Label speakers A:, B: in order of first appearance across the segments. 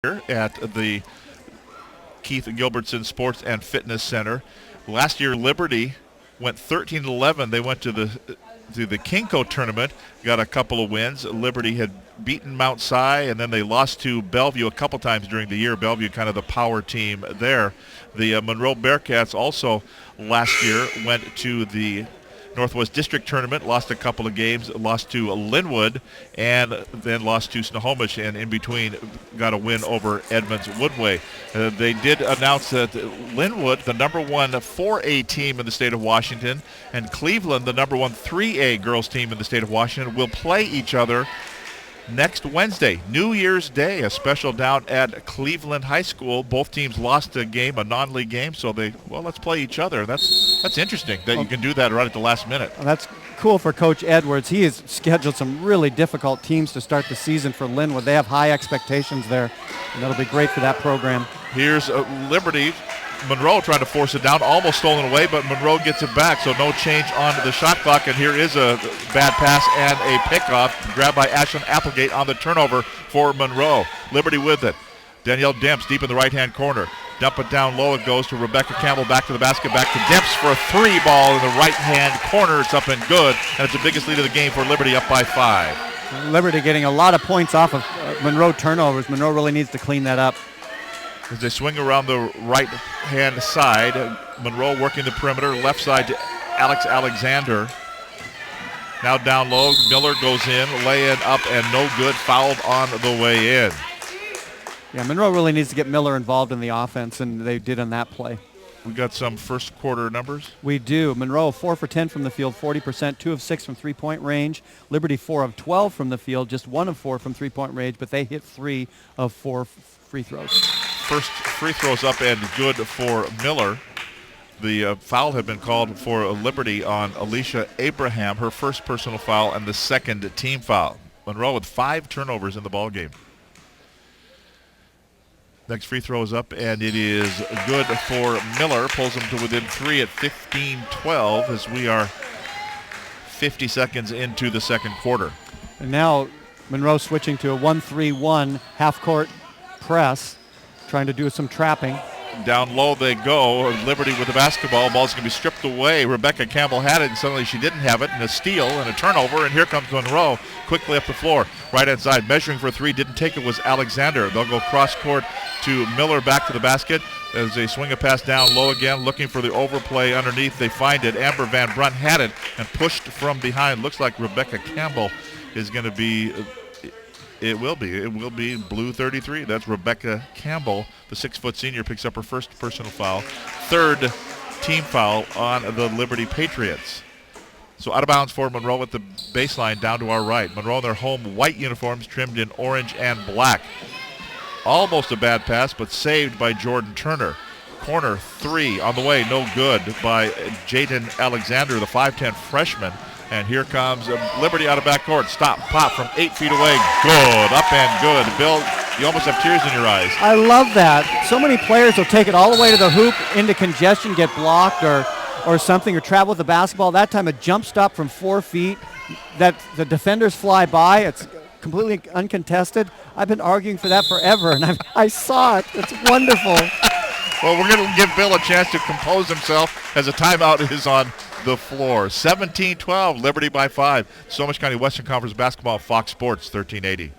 A: here at the Keith Gilbertson Sports and Fitness Center. Last year, Liberty went 13-11. They went to the Kinko tournament, got a couple of wins. Liberty had beaten Mount Si, and then they lost to Bellevue a couple times during the year. Bellevue kind of the power team there. The Monroe Bearcats also last year went to the Northwest District Tournament, lost a couple of games, lost to Linwood, and then lost to Snohomish, and in between got a win over Edmonds Woodway. They did announce that Linwood, the number one 4A team in the state of Washington, and Cleveland, the number one 3A girls team in the state of Washington, will play each other next Wednesday, New Year's Day, a special down at Cleveland High School. Both teams lost a game, a non-league game, so let's play each other. That's interesting that you can do that right at the last minute.
B: Well, that's cool for Coach Edwards. He has scheduled some really difficult teams to start the season for Linwood. They have high expectations there, and that'll be great for that program.
A: Here's Liberty. Monroe trying to force it down, almost stolen away, but Monroe gets it back, so no change on the shot clock, and here is a bad pass and a pickoff grabbed by Ashlyn Applegate on the turnover for Monroe. Liberty with it. Danielle Demps deep in the right-hand corner. Dump it down low. It goes to Rebecca Campbell, back to the basket, back to Demps for a three ball in the right-hand corner. It's up and good, and it's the biggest lead of the game for Liberty, up by 5.
B: Liberty getting a lot of points off of Monroe turnovers. Monroe really needs to clean that up.
A: As they swing around the right-hand side, Monroe working the perimeter, left side to Alex Alexander. Now down low, Miller goes in, lay-in up and no good, fouled on the way in.
B: Yeah, Monroe really needs to get Miller involved in the offense, and they did on that play.
A: We got some first quarter numbers.
B: We do. Monroe 4 for 10 from the field, 40%, 2 of 6 from three-point range. Liberty 4 of 12 from the field, just 1 of 4 from three-point range, but they hit 3 of 4 free throws.
A: First free throws up and good for Miller. The foul had been called for Liberty on Alicia Abraham, her first personal foul and the second team foul. Monroe with 5 turnovers in the ballgame. Next free throw is up, and it is good for Miller. Pulls them to within 3 at 15-12 as we are 50 seconds into the second quarter.
B: And now Monroe switching to a 1-3-1 half-court press, trying to do some trapping.
A: Down low they go. Liberty with the basketball. Ball's going to be stripped away. Rebecca Campbell had it, and suddenly she didn't have it. And a steal and a turnover, and here comes Monroe quickly up the floor. Right-hand side, measuring for 3, didn't take it, was Alexander. They'll go cross-court to Miller, back to the basket. As they swing a pass down low again, looking for the overplay underneath. They find it. Amber Van Brunt had it and pushed from behind. Looks like Rebecca Campbell is going to be... It will be blue 33. That's Rebecca Campbell. The 6-foot senior picks up her first personal foul. Third team foul on the Liberty Patriots. So out of bounds for Monroe at the baseline down to our right. Monroe in their home white uniforms trimmed in orange and black. Almost a bad pass, but saved by Jordan Turner. Corner 3 on the way, no good by Jaden Alexander, the 5'10 freshman. And here comes Liberty out of backcourt. Stop, pop from 8 feet away. Good, up and good. Bill, you almost have tears in your eyes.
B: I love that. So many players will take it all the way to the hoop, into congestion, get blocked or something, or travel with the basketball. That time a jump stop from 4 feet that the defenders fly by. It's completely uncontested. I've been arguing for that forever, and I saw it. It's wonderful.
A: Well, we're going to give Bill a chance to compose himself as a timeout is on the floor. 17-12, Liberty by 5. Snohomish County Western Conference Basketball, Fox Sports 1380.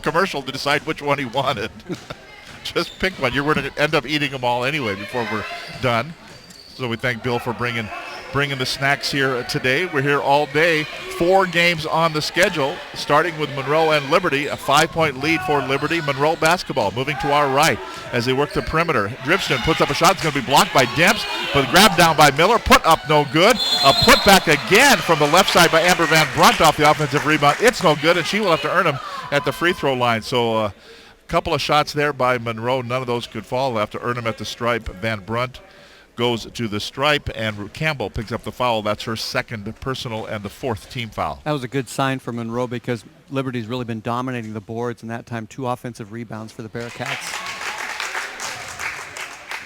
A: Commercial to decide which one he wanted. Just pick one. You're going to end up eating them all anyway before we're done. So we thank Bill for bringing bringing the snacks here today. We're here all day. 4 games on the schedule, starting with Monroe and Liberty. A 5-point lead for Liberty. Monroe basketball moving to our right as they work the perimeter. Dripston puts up a shot. It's going to be blocked by Demps, but grabbed down by Miller. Put up no good. A put back again from the left side by Amber Van Brunt off the offensive rebound. It's no good, and she will have to earn them at the free throw line. So a couple of shots there by Monroe. None of those could fall. They'll have to earn them at the stripe. Van Brunt goes to the stripe, and Campbell picks up the foul. That's her second personal and the 4th team foul.
B: That was a good sign for Monroe because Liberty's really been dominating the boards, and that time 2 offensive rebounds for the Bearcats.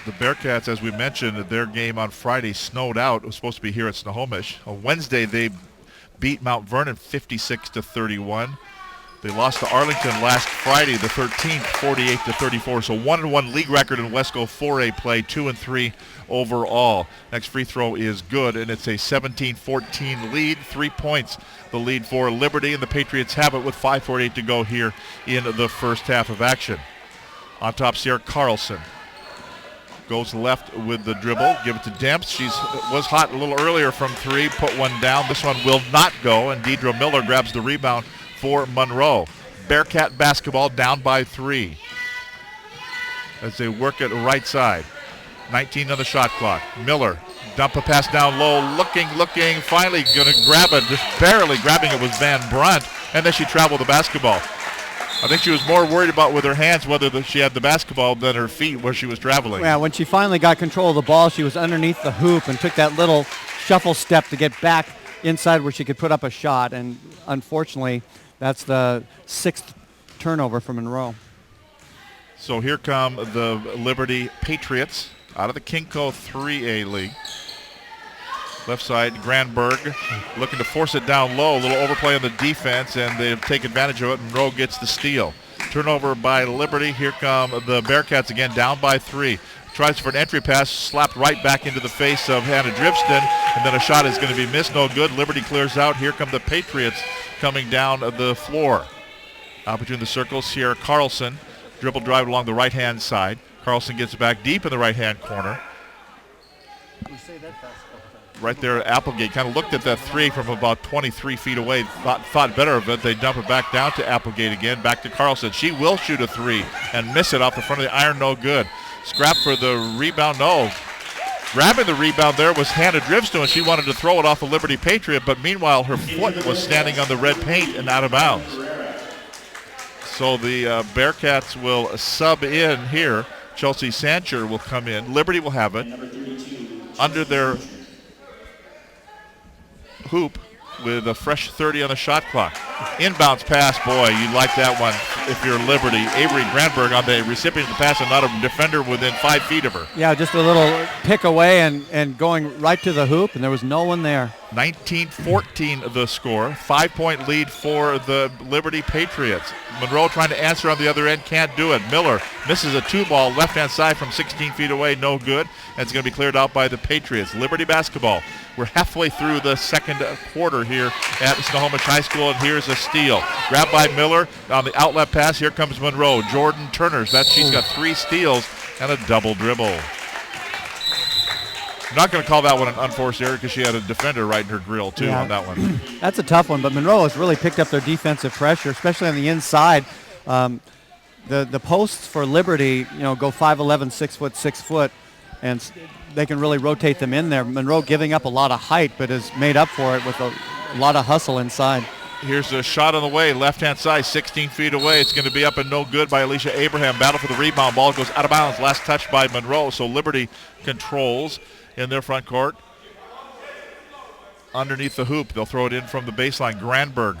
A: The Bearcats, as we mentioned, their game on Friday snowed out. It was supposed to be here at Snohomish. On Wednesday, they beat Mount Vernon 56-31. They lost to Arlington last Friday, the 13th, 48-34. So 1-1 league record in Wesco 4A play, 2-3 overall. Next free throw is good, and it's a 17-14 lead. 3 points the lead for Liberty, and the Patriots have it with 5:48 to go here in the first half of action. On top, Sierra Carlson goes left with the dribble. Give it to Demps. She was hot a little earlier from 3. Put one down. This one will not go, and Deidre Miller grabs the rebound for Monroe. Bearcat basketball down by 3 as they work it right side. 19 on the shot clock. Miller, dump a pass down low, looking, finally going to grab it, just barely grabbing it was Van Brunt, and then she traveled the basketball. I think she was more worried about with her hands whether she had the basketball than her feet where she was traveling.
B: Yeah, when she finally got control of the ball, she was underneath the hoop and took that little shuffle step to get back inside where she could put up a shot, and unfortunately, that's the 6th turnover for Monroe.
A: So here come the Liberty Patriots out of the Kinko 3A League. Left side, Granberg looking to force it down low. A little overplay on the defense, and they take advantage of it. Monroe gets the steal. Turnover by Liberty. Here come the Bearcats again, down by 3. Tries for an entry pass, slapped right back into the face of Hannah Dripston, and then a shot is going to be missed. No good. Liberty clears out. Here come the Patriots coming down the floor. Out between the circles, Sierra Carlson. Dribble drive along the right-hand side. Carlson gets back deep in the right-hand corner. Right there, Applegate kind of looked at that 3 from about 23 feet away, thought better of it. They dump it back down to Applegate again, back to Carlson. She will shoot a 3 and miss it off the front of the iron, no good. Scrap for the rebound, no. Grabbing the rebound there was Hannah Dripston, and she wanted to throw it off a Liberty Patriot, but meanwhile her foot was standing on the red paint and out of bounds. So the Bearcats will sub in here. Chelsea Sancher will come in. Liberty will have it under their hoop with a fresh 30 on the shot clock. Inbounds pass, boy, you like that one if you're Liberty. Avery Granberg on the recipient of the pass and not a defender within 5 feet of her.
B: Yeah, just a little pick away and going right to the hoop, and there was no one there.
A: 19-14 the score. 5-point lead for the Liberty Patriots. Monroe trying to answer on the other end, can't do it. Miller misses a 2-ball left-hand side from 16 feet away, no good. And it's going to be cleared out by the Patriots. Liberty basketball. We're halfway through the second quarter here at Snohomish High School, and here's a steal. Grabbed by Miller on the outlet pass. Here comes Monroe. Jordan Turners. She's got 3 steals and a double dribble. I'm not going to call that one an unforced error because she had a defender right in her grill, too, on that one.
B: That's a tough one, but Monroe has really picked up their defensive pressure, especially on the inside. The posts for Liberty, go 5'11", 6 foot, and they can really rotate them in there. Monroe giving up a lot of height, but has made up for it with a lot of hustle inside.
A: Here's a shot on the way, left-hand side, 16 feet away. It's going to be up and no good by Alicia Abraham. Battle for the rebound. Ball goes out of bounds. Last touch by Monroe, so Liberty controls in their front court. Underneath the hoop, they'll throw it in from the baseline. Granberg,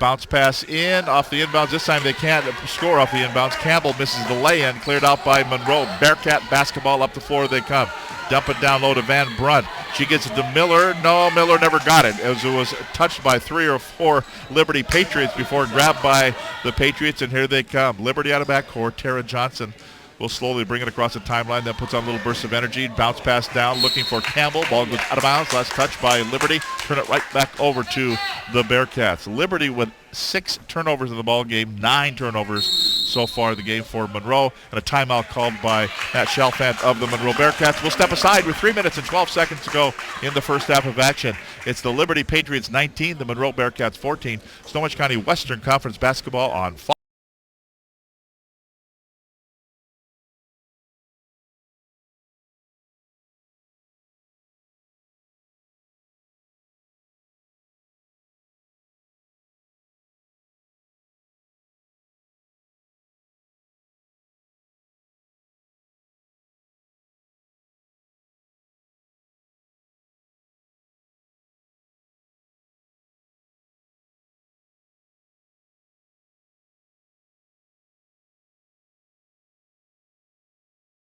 A: bounce pass in, off the inbounds. This time they can't score off the inbounds. Campbell misses the lay-in, cleared out by Monroe. Bearcat basketball, up the floor they come. Dump it down low to Van Brunt. She gets it to Miller. No, Miller never got it, as it was touched by 3 or 4 Liberty Patriots before grabbed by the Patriots, and here they come. Liberty out of backcourt. Tara Johnson will slowly bring it across the timeline, then puts on a little burst of energy. Bounce pass down, looking for Campbell. Ball goes out of bounds. Last touch by Liberty. Turn it right back over to the Bearcats. Liberty with 6 turnovers in the ball game, 9 turnovers so far in the game for Monroe, and a timeout called by Matt Chalfant of the Monroe Bearcats. We'll step aside with 3 minutes and 12 seconds to go in the first half of action. It's the Liberty Patriots 19, the Monroe Bearcats 14. Snohomish County Western Conference basketball on Fox.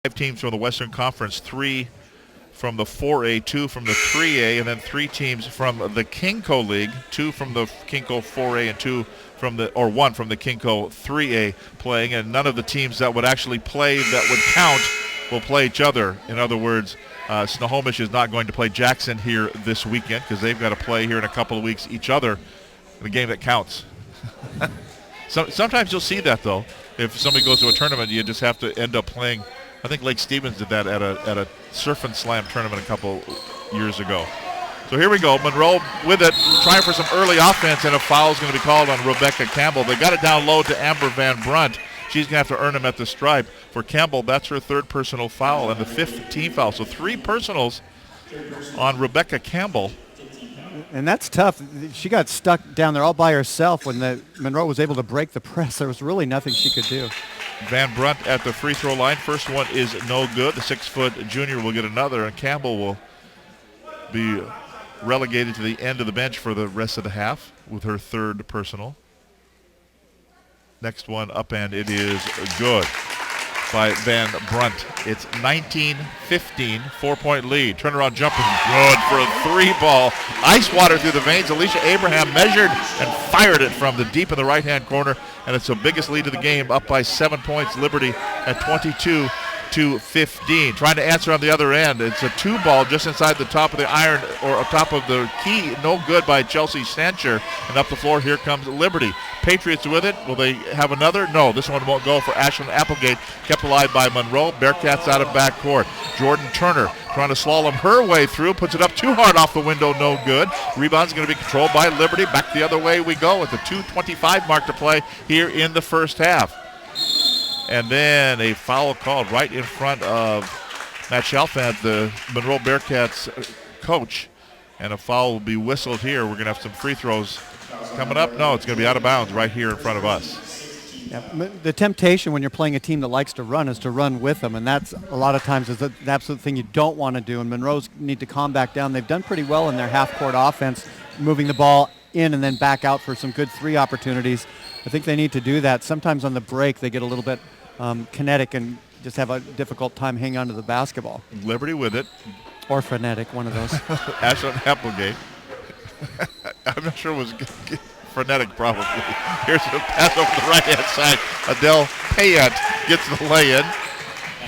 A: Five teams from the Western Conference, 3 from the 4A, 2 from the 3A, and then 3 teams from the Kinco League, 2 from the Kinco 4A and 2 from the, or 1 from the Kinco 3A playing, and none of the teams that would actually play that would count will play each other. In other words, Snohomish is not going to play Jackson here this weekend because they've got to play here in a couple of weeks each other in a game that counts. Sometimes you'll see that, though. If somebody goes to a tournament, you just have to end up playing. I think Lake Stevens did that at a Surf and Slam tournament a couple years ago. So here we go. Monroe with it, trying for some early offense, and a foul is going to be called on Rebecca Campbell. They got it down low to Amber Van Brunt. She's going to have to earn them at the stripe. For Campbell, that's her 3rd personal foul and the 5th team foul. So 3 personals on Rebecca Campbell.
B: And that's tough. She got stuck down there all by herself when Monroe was able to break the press. There was really nothing she could do.
A: Van Brunt at the free throw line. First one is no good. The 6-foot junior will get another, and Campbell will be relegated to the end of the bench for the rest of the half with her 3rd personal. Next one up, and it is good by Van Brunt. It's 19-15, 4-point lead. Turnaround jumper, good for a 3-ball. Ice water through the veins. Alicia Abraham measured and fired it from the deep in the right-hand corner, and it's the biggest lead of the game, up by 7 points. Liberty at 22-15. Trying to answer on the other end. It's a 2-ball just inside the top of the iron, or top of the key. No good by Chelsea Sancher. And up the floor, here comes Liberty. Patriots with it. Will they have another? No, this one won't go for Ashlyn Applegate. Kept alive by Monroe. Bearcats out of backcourt. Jordan Turner trying to slalom her way through. Puts it up too hard off the window. No good. Rebound's going to be controlled by Liberty. Back the other way we go with the 2:25 mark to play here in the first half. And then a foul called right in front of Matt Chalfant, the Monroe Bearcats coach. And a foul will be whistled here. We're going to have some free throws coming up. No, it's going to be out of bounds right here in front of us.
B: Yeah, the temptation when you're playing a team that likes to run is to run with them, and that's a lot of times is the absolute thing you don't want to do. And Monroe's need to calm back down. They've done pretty well in their half-court offense, moving the ball in and then back out for some good 3 opportunities. I think they need to do that. Sometimes on the break they get a little bit kinetic and just have a difficult time hanging on to the basketball.
A: Liberty with it.
B: Or frenetic, one of those.
A: Ashlyn Applegate. I'm not sure it was frenetic, probably. Here's a pass over the right-hand side. Adele Payette gets the lay-in.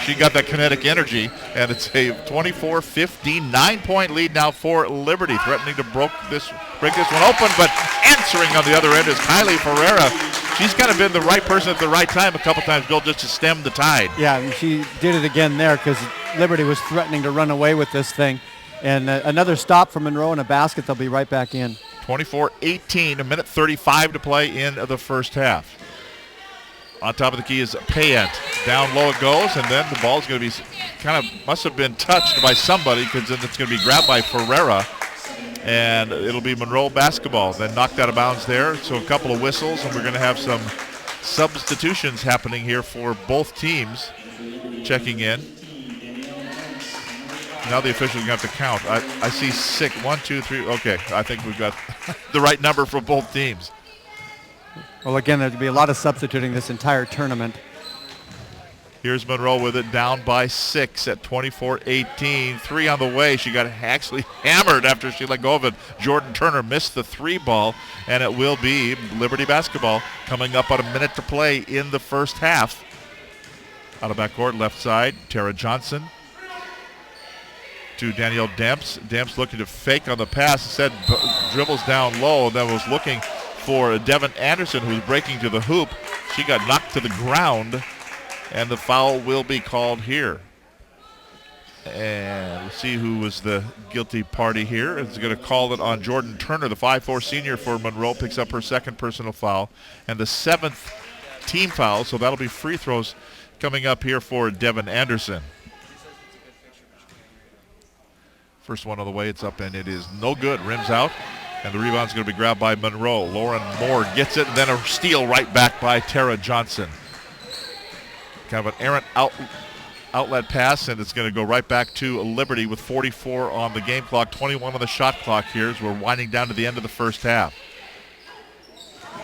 A: She got that kinetic energy, and it's a 24-15, 9-point lead now for Liberty, threatening to break this one open, but answering on the other end is Kylie Ferreira. She's kind of been the right person at the right time a couple times, Bill, just to stem the tide.
B: Yeah, and she did it again there because Liberty was threatening to run away with this thing. And another stop from Monroe and a basket. They'll be right back in.
A: 24-18, a minute 35 to play in the first half. On top of the key is Payette. Down low it goes, and then the ball's going to be kind of must have been touched by somebody because then it's going to be grabbed by Ferreira, and it'll be Monroe basketball. Then knocked out of bounds there, so a couple of whistles, and we're going to have some substitutions happening here for both teams checking in. Now the officials are going to have to count. I see 6. 1, 2, 3. Okay, I think we've got the right number for both teams.
B: Well, again, there'll be a lot of substituting this entire tournament.
A: Here's Monroe with it, down by 6 at 24-18. 3 on the way. She got actually hammered after she let go of it. Jordan Turner missed the 3-ball, and it will be Liberty basketball coming up on a minute to play in the first half. Out of backcourt, left side, Tara Johnson to Danielle Demps. Demps looking to fake on the pass. Instead, dribbles down low, and then was looking for Devin Anderson, who was breaking to the hoop. She got knocked to the ground, and the foul will be called here. And we'll see who was the guilty party here. It's going to call it on Jordan Turner, the 5'4 senior for Monroe, picks up her second personal foul and the 7th team foul. So that'll be free throws coming up here for Devin Anderson. First one on the way, it's up and it is no good. Rims out, and the rebound's going to be grabbed by Monroe. Lauren Moore gets it, and then a steal right back by Tara Johnson. Kind of an errant outlet pass, and it's going to go right back to Liberty with 44 on the game clock, 21 on the shot clock here as we're winding down to the end of the first half.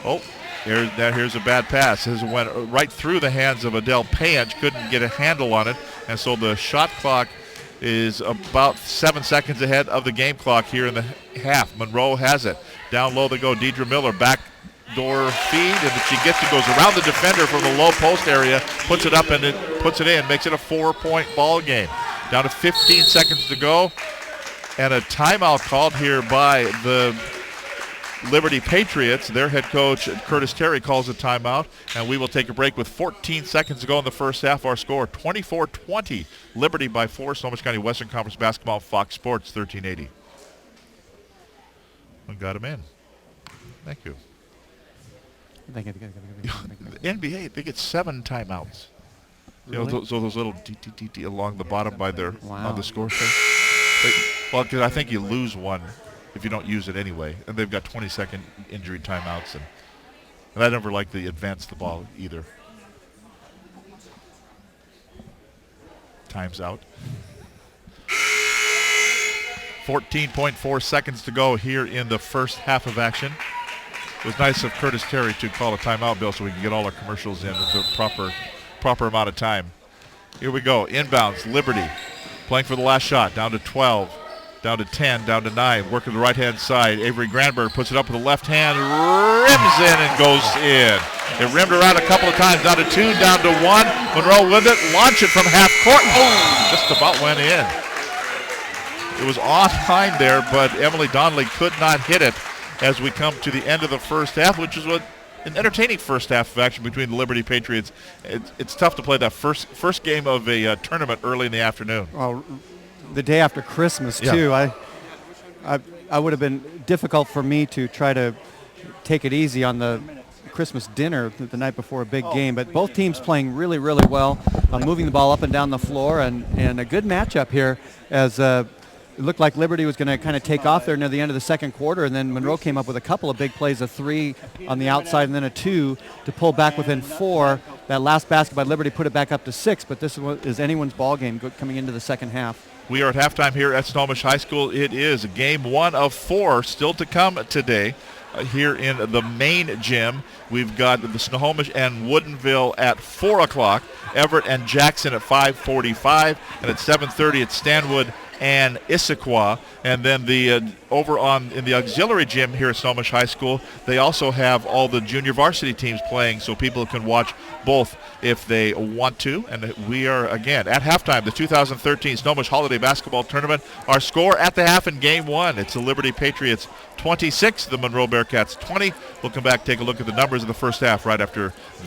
A: Oh, here's a bad pass. It went right through the hands of Adele Payant, couldn't get a handle on it, and so the shot clock is about 7 seconds ahead of the game clock here in the half. Monroe has it. Down low they go. Deidre Miller, backdoor feed, and she gets it, goes around the defender from the low post area, puts it up and it puts it in, makes it a 4-point ball game. Down to 15 seconds to go, and a timeout called here by the Liberty Patriots. Their head coach, Curtis Terry, calls a timeout, and we will take a break with 14 seconds to go in the first half. Our score, 24-20, Liberty by 4. Snohomish County Western Conference Basketball, Fox Sports, 1380. We got him in. Thank you. The NBA, they get 7 timeouts.
B: Really?
A: You know, so those little DTTT along the bottom by their
B: Wow.
A: on the score thing. Well, because I think you lose one if you don't use it anyway. And they've got 20-second injury timeouts. And I never like to advance the ball either. Time's out. 14.4 seconds to go here in the first half of action. It was nice of Curtis Terry to call a timeout, Bill, so we can get all our commercials in at the proper amount of time. Here we go. Inbounds, Liberty playing for the last shot. Down to 12, down to 10, down to 9. Working the right-hand side. Avery Granberg puts it up with the left hand, rims in and goes in. It rimmed around a couple of times. Down to 2, down to 1. Monroe with it. Launch it from half court. Oh, just about went in. It was on time there, but Emily Donnelly could not hit it as we come to the end of the first half, which is what an entertaining first half of action between the Liberty Patriots. It's tough to play that first game of a tournament early in the afternoon.
B: Well, the day after Christmas,
A: Yeah.
B: too. I would have been difficult for me to try to take it easy on the Christmas dinner the night before a big game. But both teams playing really, really well, moving the ball up and down the floor, and a good matchup here as it looked like Liberty was going to kind of take off there near the end of the second quarter, and then Monroe came up with a couple of big plays, a 3 on the outside and then a 2 to pull back within 4. That last basket by Liberty put it back up to 6, but this is anyone's ball game coming into the second half.
A: We are at halftime here at Snohomish High School. It is game 1 of 4 still to come today. Here in the main gym, we've got the Snohomish and Woodinville at 4 o'clock, Everett and Jackson at 5:45, and at 7:30 at Stanwood and Issaquah. And then over in the auxiliary gym here at Snohomish High School, they also have all the junior varsity teams playing, so people can watch both if they want to. And we are, again, at halftime, the 2013 Snohomish Holiday Basketball Tournament. Our score at the half in game 1, it's the Liberty Patriots 26, the Monroe Bearcats 20. We'll come back, take a look at the numbers of the first half right after this.